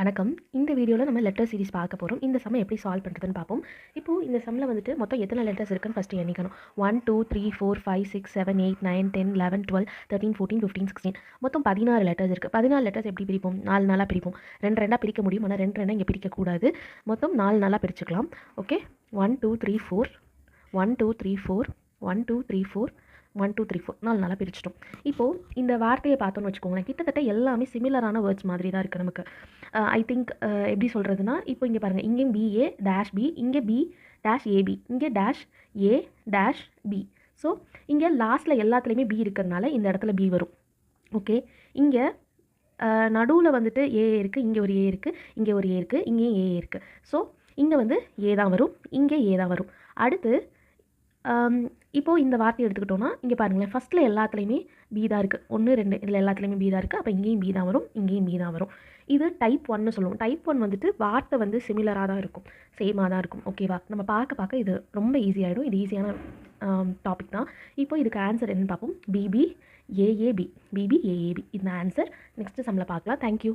வணக்கம். இந்த வீடியோல நம்ம லெட்டர் சீரிஸ் பார்க்க போறோம். இந்த சம்ம எப்படி சால்வ் பண்றதுன்னு பார்ப்போம். இப்போ இந்த சம்ல வந்துட்டு மொத்தம் எத்தனை லெட்டர்ஸ் இருக்குன்னு ஃபர்ஸ்ட் எண்ணிக்கணும். 1, 2, 3, 4, 5, 6, 7, 8, 9, 10, 11, 12, 13, 14, 15, 16 மொத்தம் 16 லெட்டர்ஸ் இருக்கு. 14 லெட்டர்ஸ் எப்படி பிரிப்போம்? 4 நாளா பிரிப்போம். 2 2 பிரிக்க முடியும். ஆனா 2 2 இங்க பிரிக்கக்கூடாது. மொத்தம் 4 நாளா பிரிச்சுக்கலாம். ஓகே. 1, 2, 3, 4 1, 2, 3, 4 1, 2, 3, 4 1, 2, 3, 4 4 நாளாக பிரிச்சிட்டோம். இப்போது இந்த வார்த்தையை பார்த்தோன்னு வச்சுக்கோங்களேன், கிட்டத்தட்ட எல்லாமே சிமிலரான வேர்ட்ஸ் மாதிரி தான் இருக்குது நமக்கு. ஐ திங்க் எப்படி சொல்கிறதுனா, இப்போ இங்கே பாருங்கள், இங்கேயும் பிஏ டேஷ் பி, இங்கே பி டேஷ் ஏபி, இங்கே dash A dash B. So இங்கே லாஸ்ட்டில் எல்லாத்துலேயுமே பி இருக்கிறதுனால இந்த இடத்துல பி வரும். ஓகே. இங்கே நடுவில் வந்துட்டு ஏ இருக்குது, இங்கே ஒரு ஏ இருக்குது, இங்கே ஒரு ஏ இருக்குது, இங்கேயும் ஏ இருக்குது. ஸோ இங்கே வந்து ஏ தான் வரும், இங்கே ஏ தான் வரும். அடுத்து இப்போது இந்த வார்த்தையை எடுத்துக்கிட்டோன்னா, இங்கே பாருங்களேன், ஃபஸ்ட்டில் எல்லாத்துலேயுமே பி தான் இருக்குது. 1 2 இதில் எல்லாத்துலேயுமே பி தான் இருக்குது. அப்போ இங்கேயும் பி தான் வரும், இங்கேயும் பி தான் வரும். இது டைப் 1ன்னு சொல்லுவோம். டைப் 1 வந்துட்டு வார்த்தை வந்து சிமிலராக தான் இருக்கும், சேமாக தான் இருக்கும். ஓகேவா? நம்ம பார்க்க இது ரொம்ப ஈஸியாகிடும். இது ஈஸியான டாபிக் தான். இப்போ இதுக்கு ஆன்சர் என்னன்னு பார்ப்போம். பிபி ஏஏபி, பிபி ஏஏபி இந்த ஆன்சர். நெக்ஸ்ட்டு சம்மில் பார்க்கலாம். தேங்க்யூ.